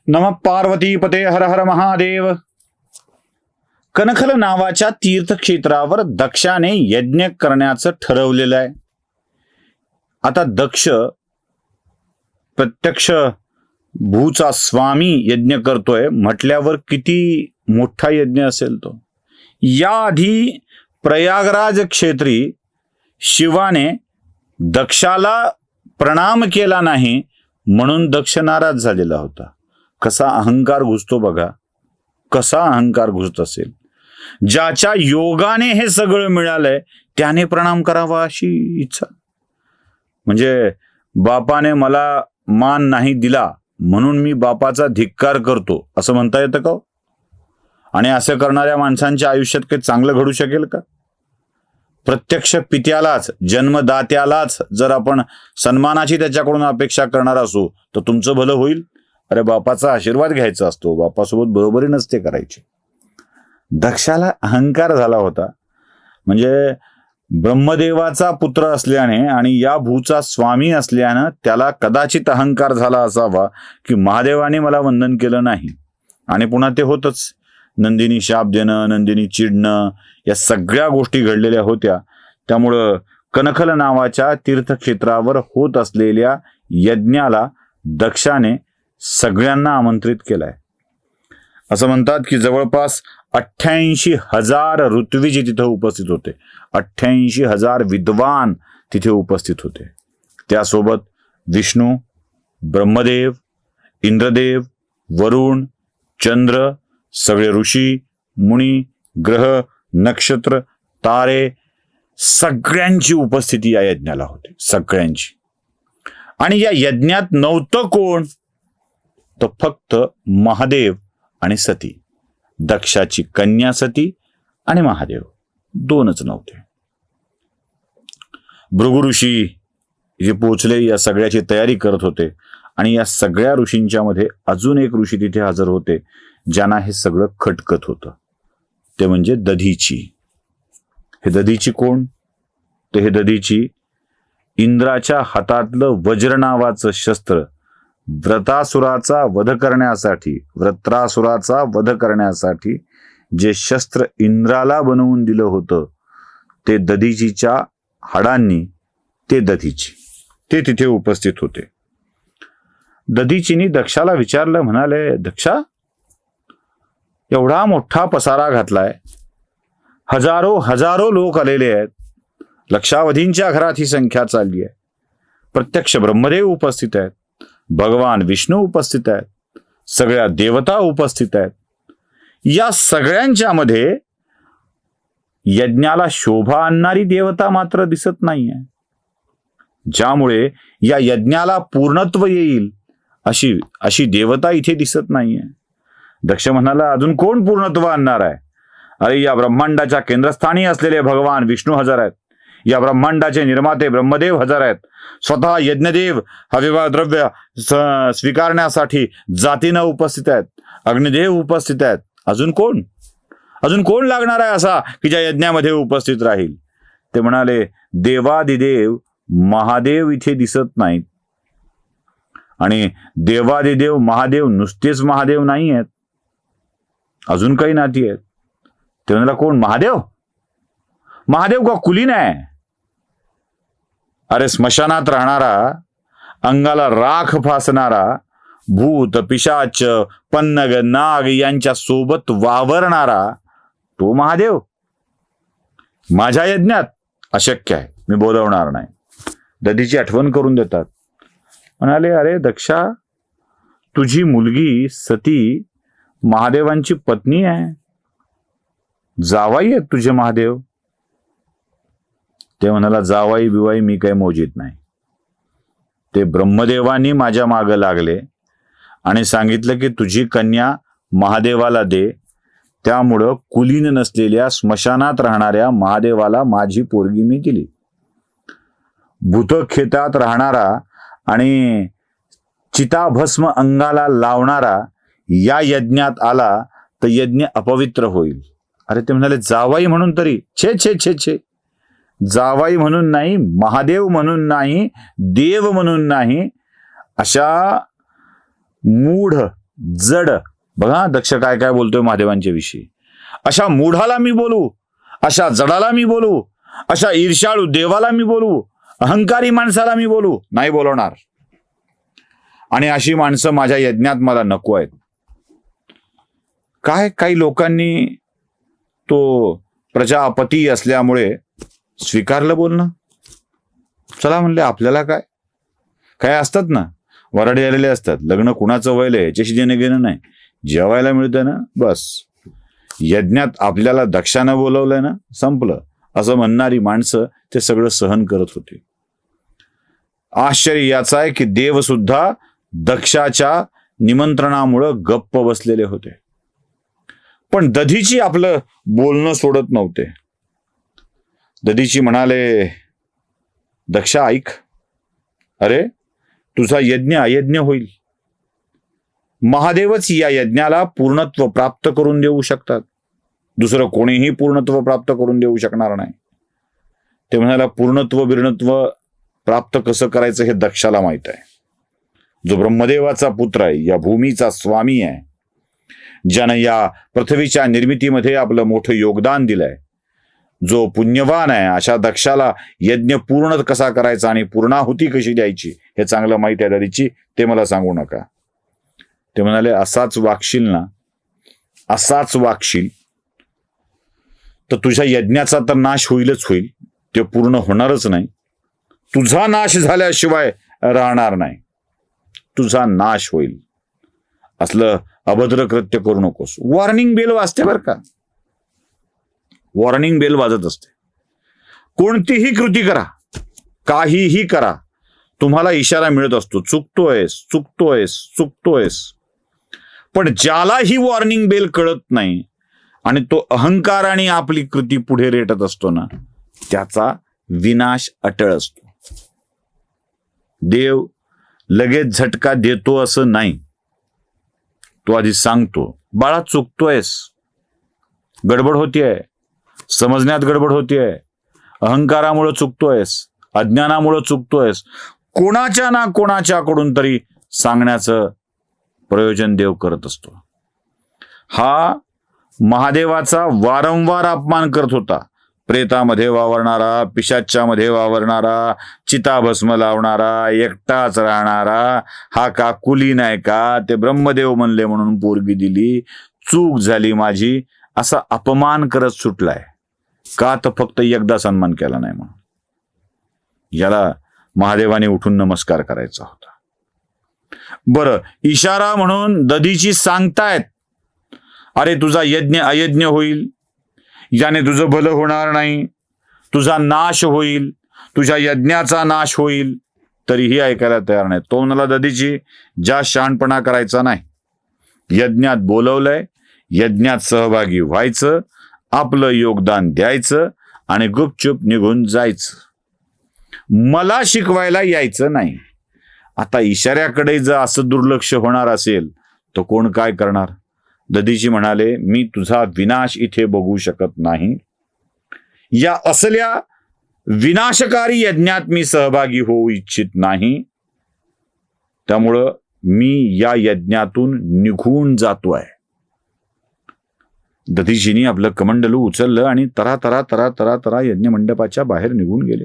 नमः पार्वती पते हर हर महादेव. कनखल नावाच्या तीर्थक्षेत्रावर दक्षाने यज्ञ करण्याचं ठरवलेलं आहे. आता दक्ष प्रत्यक्ष भूचा स्वामी यज्ञ करतोय म्हटल्यावर किती मोठा यज्ञ असेल तो. याआधी प्रयागराज क्षेत्री शिवाने दक्षाला प्रणाम केला नाही म्हणून दक्ष नाराज झालेला होता. कसा अहंकार घुसतो बघा, कसा अहंकार घुसत असेल. ज्याच्या योगाने हे सगळं मिळालंय त्याने प्रणाम करावा अशी इच्छा. म्हणजे बापाने मला मान नाही दिला म्हणून मी बापाचा धिक्कार करतो असं म्हणता येतं का? आणि असं करणाऱ्या माणसांच्या आयुष्यात काही चांगलं घडू शकेल का? प्रत्यक्ष पित्यालाच, जन्मदात्यालाच जर आपण सन्मानाची त्याच्याकडून अपेक्षा करणार असू तर तुमचं भलं होईल. अरे बापाचा आशीर्वाद घ्यायचा असतो, बापासोबत बरोबरी नसते करायची. दक्षाला अहंकार झाला होता. म्हणजे ब्रह्मदेवाचा पुत्र असल्याने आणि या भूचा स्वामी असल्यानं त्याला कदाचित अहंकार झाला असावा की महादेवाने मला वंदन केलं नाही. आणि पुन्हा ते होतच. नंदिनी शाप देणं, नंदिनी चिडणं, या सगळ्या गोष्टी घडलेल्या होत्या. त्यामुळं कनखल नावाच्या तीर्थक्षेत्रावर होत असलेल्या यज्ञाला दक्षाने सगळ्यांना आमंत्रित केलंय. असं म्हणतात की जवळपास 88,000 ऋत्विजी तिथे उपस्थित होते. 88,000 विद्वान तिथे उपस्थित होते. त्यासोबत विष्णू, ब्रह्मदेव, इंद्रदेव, वरुण, चंद्र, सगळे ऋषी, मुनी, ग्रह, नक्षत्र, तारे, सगळ्यांची उपस्थिती या यज्ञाला होती. सगळ्यांची. आणि या यज्ञात नव्हतं कोण तर फक्त महादेव आणि सती. दक्षाची कन्या सती आणि महादेव दोनच नव्हते. भृगु ऋषी जे पोचले या सगळ्याची तयारी करत होते. आणि या सगळ्या ऋषींच्या मध्ये अजून एक ऋषी तिथे हजर होते ज्यांना हे सगळं खटकत होतं. ते म्हणजे दधीची. हे दधीची कोण? तर हे दधीची इंद्राच्या हातातलं वज्र नावाचं शस्त्र वृत्रासुराचा वध करण्यासाठी जे शस्त्र इंद्राला बनवून दिलं होतं ते दधीचीच्या हाडांनी ते दधीची ते तिथे उपस्थित होते. दधीचीनी दक्षाला विचारलं, म्हणाले, दक्षा, एवढा मोठा पसारा घातलाय, हजारो लोक आलेले आहेत, लक्षावधींच्या घरात ही संख्या चालली आहे, प्रत्यक्ष ब्रह्मदेव उपस्थित आहेत, भगवान विष्णू उपस्थित आहेत, सगळ्या देवता उपस्थित आहेत. या सगळ्यांच्या मध्ये यज्ञाला शोभा आणणारी देवता मात्र दिसत नाहीये. ज्यामुळे या यज्ञाला पूर्णत्व येईल अशी देवता इथे दिसत नाहीये. दक्ष म्हणाला, अजून कोण पूर्णत्व आणणार आहे? अरे या ब्रह्मांडाच्या केंद्रस्थानी असलेले भगवान विष्णू हजर आहेत. या ब्रह्मांडाचे निर्माते ब्रह्मदेव हजर आहेत. स्वतः यज्ञदेव हविवा द्रव्य स्वीकारण्यासाठी जातीनं उपस्थित आहेत. अग्निदेव उपस्थित आहेत. अजून कोण लागणार आहे असा की ज्या यज्ञामध्ये उपस्थित राहील? ते म्हणाले, देवादिदेव महादेव इथे दिसत नाहीत. आणि देवादिदेव महादेव नुसतेच महादेव नाही आहेत, अजून काही नाती आहेत. ते म्हणाला, कोण? महादेव का कुलीन आहे? अरे स्मशानात राहणारा, अंगाला राख फासणारा, भूत, पिशाच, पन्नग, नाग यांच्या सोबत वावरणारा तो महादेव माझ्या यज्ञात अशक्य आहे, मी बोलवणार नाही. दधीची आठवण करून देतात. म्हणाले, अरे दक्षा, तुझी मुलगी सती महादेवांची पत्नी आहे, जावाई आहेत तुझे महादेव. ते म्हणाला, जावाई बिवाई मी काही मोजीत नाही. ते ब्रह्मदेवानी माझ्या मागे लागले आणि सांगितलं की तुझी कन्या महादेवाला दे. त्यामुळं कुलीन नसलेल्या स्मशानात राहणाऱ्या महादेवाला माझी पोरगी मी दिली. भूतखेतात राहणारा आणि चिताभस्म अंगाला लावणारा या यज्ञात आला तर यज्ञ अपवित्र होईल. अरे ते म्हणाले, जावाई म्हणून तरी छे, जावाई म्हणून नाही, महादेव म्हणून नाही, देव म्हणून नाही, अशा मूढ जड. बघा दक्ष काय काय बोलतोय महादेवांच्या विषयी. अशा मूढाला मी बोलू, अशा जडाला मी बोलू, अशा ईर्ष्याळू देवाला मी बोलू, अहंकारी माणसाला मी बोलू, नाही बोलवणार. आणि अशी माणसं माझ्या यज्ञात मला नको आहेत. काय काही लोकांनी तो प्रजापती असल्यामुळे स्वीकारलं बोलणं. चला म्हणले आपल्याला काय काय असतात ना, वराडे आलेले असतात, लग्न कुणाचं व्हायलंय याच्याशी देणं घेणं नाही, जेवायला मिळतं ना बस. यज्ञात आपल्याला दक्षानं बोलवलंय ना, संपलं असं म्हणणारी माणसं ते सगळं सहन करत होते. आश्चर्य याचं आहे की देव सुद्धा दक्षाच्या निमंत्रणामुळं गप्प बसलेले होते. पण दधीची आपलं बोलणं सोडत नव्हते. दधीची म्हणाले, दक्षा ऐक, अरे तुझा यज्ञ अयज्ञ होईल. महादेवच या यज्ञाला पूर्णत्व प्राप्त करून देऊ शकतात, दुसरं कोणीही पूर्णत्व प्राप्त करून देऊ शकणार नाही. ते म्हणाला पूर्णत्व बिर्णत्व प्राप्त कसं करायचं हे दक्षाला माहित आहे. जो ब्रह्मदेवाचा पुत्र आहे, या भूमीचा स्वामी आहे, ज्यानं या पृथ्वीच्या निर्मितीमध्ये आपलं मोठं योगदान दिलंय, जो पुण्यवान आहे, अशा दक्षाला यज्ञ पूर्ण कसा करायचा आणि पूर्णाहुती कशी द्यायची हे चांगलं माहित आहे दधीची, ते मला सांगू नका. ते म्हणाले असाच वागशील ना, असाच वागशील तर तुझ्या यज्ञाचा तर नाश होईलच होईल, ते पूर्ण होणारच नाही. तुझा नाश झाल्याशिवाय राहणार नाही, तुझा नाश होईल. असलं अभद्र कृत्य करू नकोस. वॉर्निंग बेल वाजते बरं का, वॉर्निंग बेल वाजत असते. कोणतीही कृती करा, काहीही करा, तुम्हाला इशारा मिळत असतो, चुकतोयस चुकतोयस चुकतोयस. पण ज्याला ही वॉर्निंग बेल कळत नाही आणि तो अहंकाराने आपली कृती पुढे रेटत असतो ना, त्याचा विनाश अटळ असतो. देव लगेच झटका देतो असं नाही, तो आधी सांगतो, बाळा चुकतोयस, गडबड होतीये, समजण्यात गडबड होतीये, अहंकारामुळे चुकतोयस, अज्ञानामुळे चुकतोयस. कोणाच्या ना कोणाच्याकडून तरी सांगण्याचं प्रयोजन देव करत असतो. हा महादेवाचा वारंवार अपमान करत होता. प्रेतामध्ये वावरणारा, पिशाच्यामध्ये वावरणारा, चिताभस्म लावणारा, एकटाच राहणारा, हा का कुली नाही का, ते ब्रह्मदेव म्हणले म्हणून पोरगी दिली, चूक झाली माझी, असा अपमान करत सुटलाय. का तर फक्त एकदा सन्मान केला नाही म्हणून. याला महादेवाने उठून नमस्कार करायचा होता. बरं, इशारा म्हणून दधीची सांगतायत, अरे तुझा यज्ञ अयज्ञ होईल, याने तुझं भलं होणार नाही, तुझा नाश होईल, तुझ्या यज्ञाचा नाश होईल, तरीही ऐकायला तयार नाही. तो म्हणाला दधीची ज्या शहाणपणा करायचा नाही. यज्ञात बोलवलंय, यज्ञात सहभागी व्हायचं, आपलं योगदान द्यायचं आणि गुपचूप निघून जायचं. मला शिकवायला यायचं नाही. आता इशाऱ्याकडे जर असं दुर्लक्ष होणार असेल तर कोण काय करणार. दधीची म्हणाले, मी तुझा विनाश इथे बघू शकत नाही. या असल्या विनाशकारी यज्ञात मी सहभागी होऊ इच्छित नाही. त्यामुळं मी या यज्ञातून निघून जातोय. दधीजींनी आपलं कमंडलू उचललं आणि तरा तरा तरा तरा तरा यज्ञमंडपाच्या बाहेर निघून गेले.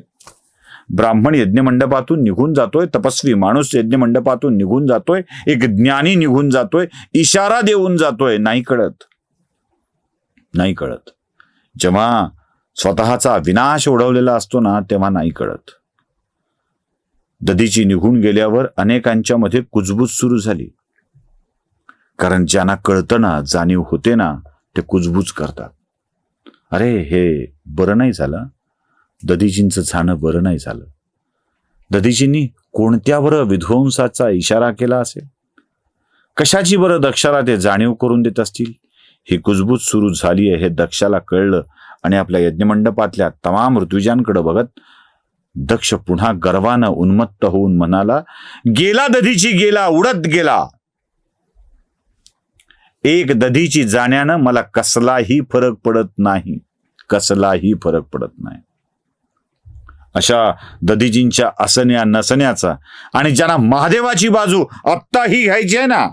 ब्राह्मण यज्ञमंडपातून निघून जातोय, तपस्वी माणूस यज्ञमंडपातून निघून जातोय, एक ज्ञानी निघून जातोय, इशारा देऊन जातोय. नाही कळत, नाही कळत. जेव्हा स्वतःचा विनाश ओढवलेला असतो ना, तेव्हा नाही कळत. दधीची निघून गेल्यावर अनेकांच्या मध्ये कुजबूज सुरू झाली. कारण ज्यांना कळतं ना, जाणीव होते ना, ते कुजबूज करतात. अरे हे बरं नाही झालं, दधीजींचं जाणं बरं नाही झालं. दधीजींनी कोणत्या बरं विध्वंसाचा इशारा केला असेल, कशाची बरं दक्षाला ते जाणीव करून देत असतील. ही कुजबूज सुरू झाली आहे हे दक्षाला कळलं आणि आपल्या यज्ञमंडपातल्या तमाम ऋतुजांकडे बघत दक्ष पुन्हा गर्वानं उन्मत्त होऊन म्हणाला, गेला दधीची गेला, उडत गेला. एक दधीची जाण्यानं मला कसलाही फरक पडत नाही, कसलाही फरक पडत नाही. अशा दधीजींच्या असण्या नसण्याचा आणि ज्यांना महादेवाची बाजू आत्ताही घ्यायची आहे ना,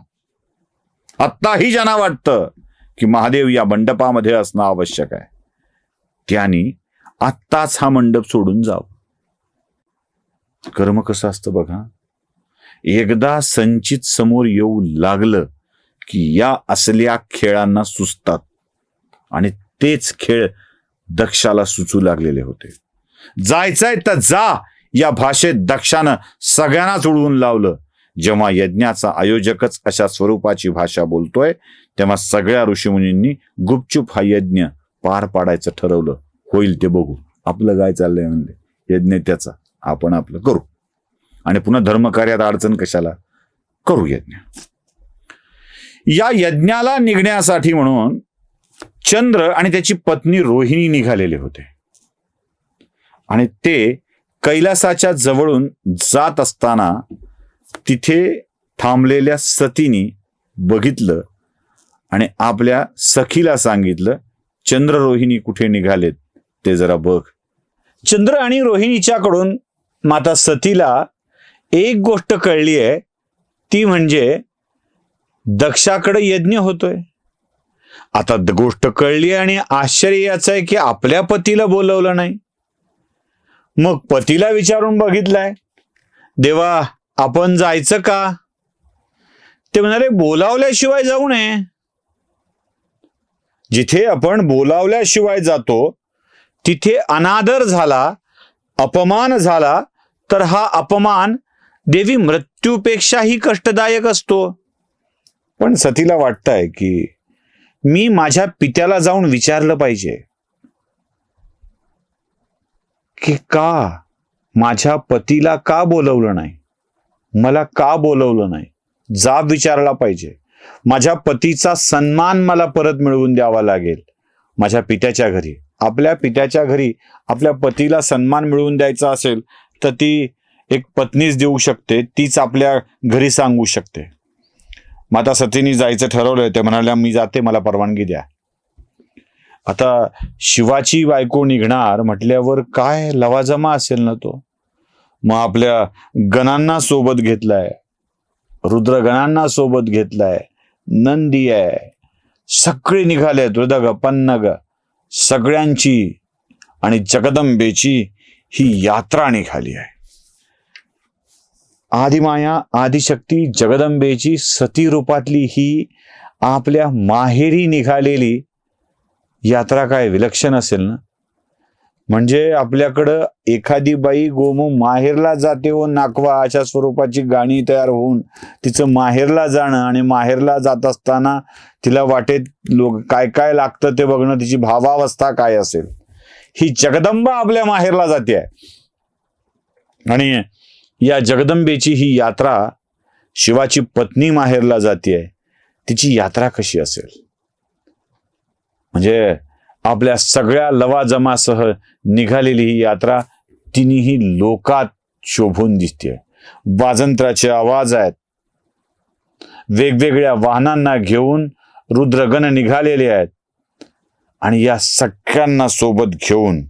आत्ताही ज्यांना वाटतं की महादेव या मंडपामध्ये असणं आवश्यक आहे, त्यांनी आत्ताच हा मंडप सोडून जावं. कर्म कसं असतं बघा, एकदा संचित समोर येऊ लागलं की या असल्या खेळांना सुचतात. आणि तेच खेळ दक्षाला सुचू लागलेले होते. जायचंय तर जा या भाषेत दक्षानं सगळ्यांनाच उडवून लावलं. जेव्हा यज्ञाचा आयोजकच अशा स्वरूपाची भाषा बोलतोय, तेव्हा सगळ्या ऋषीमुनींनी गुपचूप हा यज्ञ पार पाडायचं ठरवलं. होईल ते बघू, आपलं काय चाललंय म्हणले, यज्ञ त्याचा, आपण आपलं करू. आणि पुन्हा धर्मकार्यात अडचण कशाला, करू यज्ञ. या यज्ञाला निघण्यासाठी म्हणून चंद्र आणि त्याची पत्नी रोहिणी निघालेले होते. आणि ते कैलासाच्या जवळून जात असताना तिथे थांबलेल्या सतीनी बघितलं आणि आपल्या सखीला सांगितलं, चंद्र रोहिणी कुठे निघालेत ते जरा बघ. चंद्र आणि रोहिणीच्याकडून माता सतीला एक गोष्ट कळली आहे, ती म्हणजे दक्षाकडे यज्ञ होतोय. आता गोष्ट कळली आणि आश्चर्य याचं आहे की आपल्या पतीला बोलवलं नाही. मग पतीला विचारून बघितलंय, देवा आपण जायचं का? ते म्हणाले, बोलावल्याशिवाय जाऊ नये. जिथे आपण बोलावल्याशिवाय जातो तिथे अनादर झाला, अपमान झाला तर हा अपमान देवी मृत्यूपेक्षाही कष्टदायक असतो. पण सतीला वाटतंय की मी माझ्या पित्याला जाऊन विचारलं पाहिजे की का माझ्या पतीला का बोलवलं नाही, मला का बोलवलं नाही. जाब विचारला पाहिजे. माझ्या पतीचा सन्मान मला परत मिळवून द्यावा लागेल. माझ्या पित्याच्या घरी, आपल्या पित्याच्या घरी आपल्या पतीला सन्मान मिळवून द्यायचा असेल तर ती एक पत्नीच देऊ शकते, तीच आपल्या घरी सांगू शकते. माता सतीने जायचं ठरवलंय. ते म्हणाल्या, मी जाते, मला परवानगी द्या. आता शिवाची बायको निघणार म्हटल्यावर काय लवाजमा असेल ना तो. मग आपल्या गणांना सोबत घेतलाय, रुद्रगणांना सोबत घेतलाय, नंदी आहे, सगळे निघाले, रुद्रग पन्नग सगळ्यांची आणि जगदंबेची ही यात्रा निघाली आहे. आदिमाया आदिशक्ती जगदंबेची सती रूपातली ही आपल्या माहेरी निघालेली यात्रा काय विलक्षण असेल ना. म्हणजे आपल्याकडं एखादी बाई गोमू माहेरला जाते हो नाकवा अशा स्वरूपाची गाणी तयार होऊन तिचं माहेरला जाणं आणि माहेरला जात असताना तिला वाटेत लोक काय काय लागतं ते बघणं, तिची भावावस्था काय असेल. ही जगदंबा आपल्या माहेरला जाते आणि या जगदंबेची ही यात्रा, शिवाची पत्नी माहेरला जाते, तिची यात्रा कशी असेल. म्हणजे आपल्या सगळ्या लवाजमासह निघालेली ही यात्रा तिन्ही लोकात शोभून दिसते. वाजंत्राचे आवाज आहेत, वेगवेगळ्या वाहनांना घेऊन रुद्रगण निघालेले आहेत आणि या सगळ्यांना सोबत घेऊन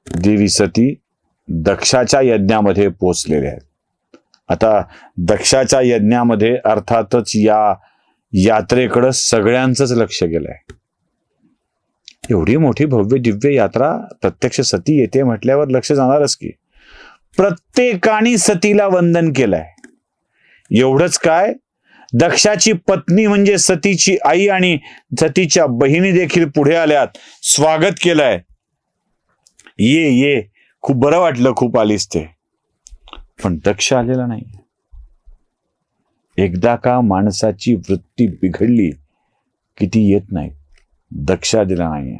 देवी सती दक्षाच्या यज्ञामध्ये पोचलेले आहेत. आता दक्षाच्या यज्ञामध्ये अर्थातच या यात्रेकडं सगळ्यांचंच लक्ष गेलंय. एवढी मोठी भव्य दिव्य यात्रा प्रत्यक्ष सती येते म्हटल्यावर लक्ष जाणारच की. प्रत्येकाने सतीला वंदन केलंय. एवढंच काय, दक्षाची पत्नी म्हणजे सतीची आई आणि सतीच्या बहिणी देखील पुढे आल्यात, स्वागत केलंय. ये ये, खूप बरं वाटलं, खूप आलीस ते. पण दक्ष आलेला नाही. एकदा का माणसाची वृत्ती बिघडली की ती येत नाही. दक्षा दिला नाहीये.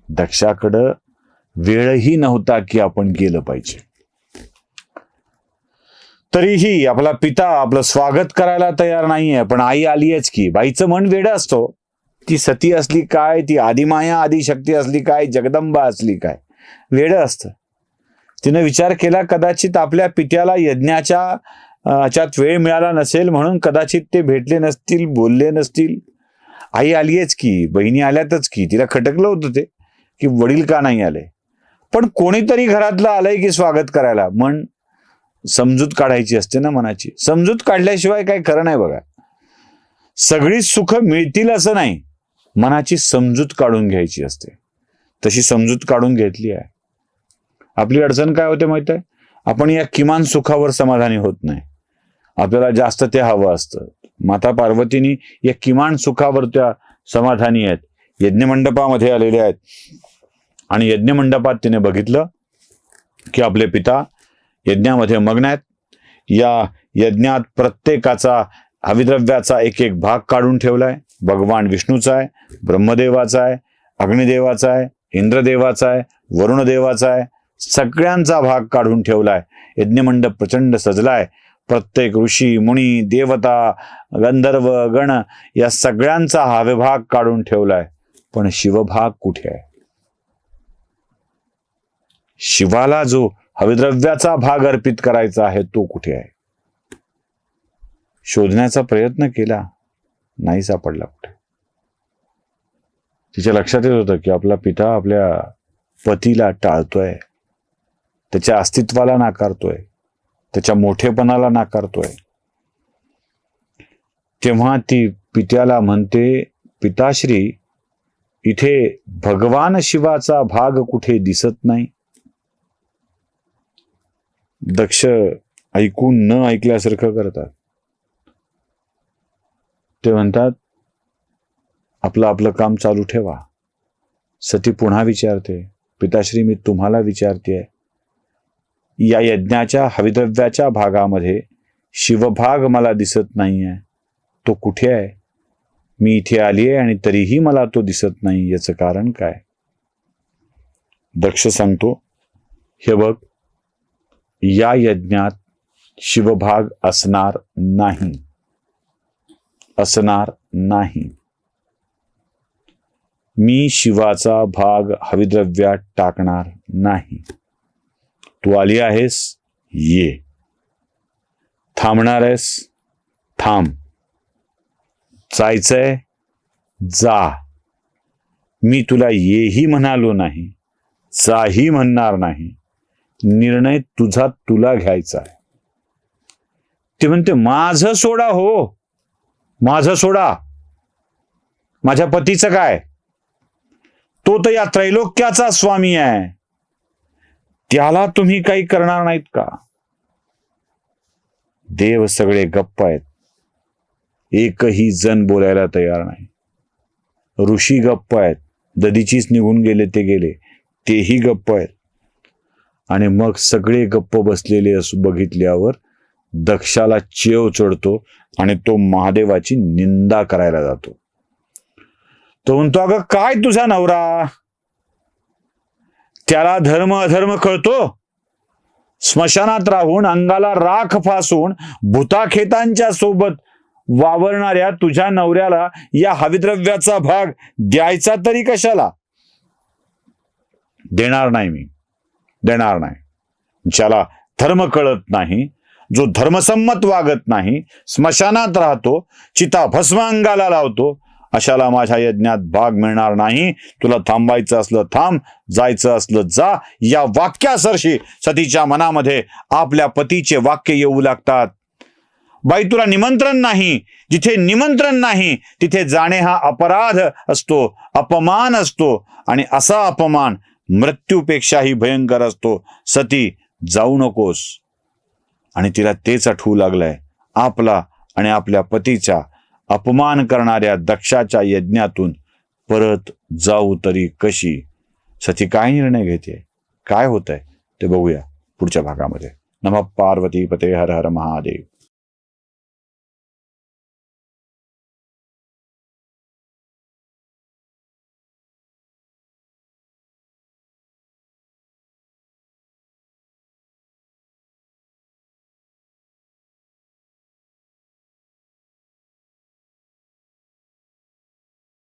दक्षाकडं वेळही नव्हता की आपण गेलं पाहिजे. तरीही आपला पिता आपलं स्वागत करायला तयार नाहीये. पण आई आलीयच की. बाईचं मन वेडं असतो. ती सती असली काय, ती आदिमाया आदिशक्ती असली काय, जगदंबा असली काय, वेडं असतं. तिनं विचार केला कदाचित आपल्या पित्याला यज्ञाच्या ह्याच्यात वेळ मिळाला नसेल म्हणून कदाचित ते भेटले नसतील, बोलले नसतील. आई आलीयच की, बहिणी आल्यातच की. तिला खटकलं होतं ते की वडील का नाही आले. पण कोणीतरी घरातलं आलंय की स्वागत करायला. मन समजूत काढायची असते ना मनाची. समजूत काढल्याशिवाय काही खरं नाही बघा. सगळी सुख मिळतील असं नाही, मनाची समजूत काढून घ्यायची असते. तशी समजूत काढून घेतली आहे. आपली अडचण काय होते माहित आहे? आपण या किमान सुखावर समाधानी होत नाही, आपल्याला जास्त ते हवं असतं. माता पार्वतीनी या किमान सुखावर त्या समाधानी आहेत, यज्ञमंडपामध्ये आलेले आहेत. आणि यज्ञमंडपात तिने बघितलं की आपले पिता यज्ञामध्ये मग्न आहेत. या यज्ञात प्रत्येकाचा हविद्रव्याचा एक एक भाग काढून ठेवलाय. भगवान विष्णूचा आहे, ब्रह्मदेवाचा आहे, अग्निदेवाचा आहे, इंद्रदेवाचा आहे, वरुणदेवाचा आहे. सगळ्यांचा भाग काढून ठेवलाय. यज्ञमंडप प्रचंड सजलाय. प्रत्येक ऋषी, मुनी, देवता, गंधर्व, गण या सगळ्यांचा हा विभाग काढून ठेवलाय. पण शिवभाग कुठे आहे? शिवाला जो हविद्रव्याचा भाग अर्पित करायचा आहे तो कुठे आहे? शोधण्याचा प्रयत्न केला, नाही सापडला कुठे. तिच्या लक्षात येत होतं की आपला पिता आपल्या पतीला टाळतोय, त्याच्या अस्तित्वाला नाकारतोय, त्याच्या मोठेपणाला नाकारतोय. तेव्हा ती पित्याला म्हणते, पिताश्री, इथे भगवान शिवाचा भाग कुठे दिसत नाही. दक्ष ऐकून न ऐकल्यासारखं करतात. ते म्हणतात, आपलं आपलं काम चालू ठेवा. सती पुन्हा विचारते, पिताश्री, मी तुम्हाला विचारते, या यज्ञाच्या हविद्रव्याच्या भागामध्ये शिवभाग मला दिसत नाहीये, तो कुठे आहे? मी इथे आली आहे आणि तरीही मला तो दिसत नाही, याचं कारण काय? दक्ष सांगतो, हे बघ, या यज्ञात शिवभाग असणार नाही, असणार नाही. मी शिवाचा भाग हविद्रव्यात टाकणार नाही. तू आली आहेस, ये. थांबणार आहेस, थांब. जायचंय, जा. मी तुला येही म्हणालो नाही, जाही म्हणणार नाही. निर्णय तुझा तुला घ्यायचा आहे. ते म्हणते, माझं सोडा हो, माझं सोडा. माझ्या पतीचं काय? तो तर या त्रैलोक्याचा स्वामी आहे, त्याला तुम्ही काही करणार नाहीत का? देव सगळे गप्प आहेत, एकही जण बोलायला तयार नाही. ऋषी गप्प आहेत, ददीचीच निघून गेले ते गेले, तेही गप्प आहेत. आणि मग सगळे गप्प बसलेले बघितल्यावर दक्षाला चेव चढतो आणि तो महादेवाची निंदा करायला जातो. तो म्हणतो, अगं काय तुझा नवरा, त्याला धर्म अधर्म कळतो? स्मशानात राहून अंगाला राख फासून भूताखेतांच्या सोबत वावरणाऱ्या तुझ्या नवऱ्याला या हविद्रव्याचा भाग द्यायचा तरी कशाला? देणार नाही, मी देणार नाही. ज्याला धर्म कळत नाही, जो धर्मसंमत वागत नाही, स्मशानात राहतो, चिता भस्म अंगाला लावतो, अशाला माझ्या यज्ञात भाग मिळणार नाही. तुला थांबायचं असलं थांब, जायचं असलं जा. या वाक्यासरशी सतीच्या मनामध्ये आपल्या पतीचे वाक्य येऊ लागतात. बाई, तुला निमंत्रण नाही, जिथे निमंत्रण नाही तिथे जाणे हा अपराध असतो, अपमान असतो. आणि असा अपमान मृत्यूपेक्षाही भयंकर असतो. सती, जाऊ नकोस. आणि तिला तेच आठवू लागलंय, आपला आणि आपल्या पतीचा अपमान करणाऱ्या दक्षाच्या यज्ञातून परत जाऊ तरी कशी. सती काय निर्णय घेते, काय होतंय ते बघूया पुढच्या भागामध्ये. नमः पार्वती पते हर हर महादेव.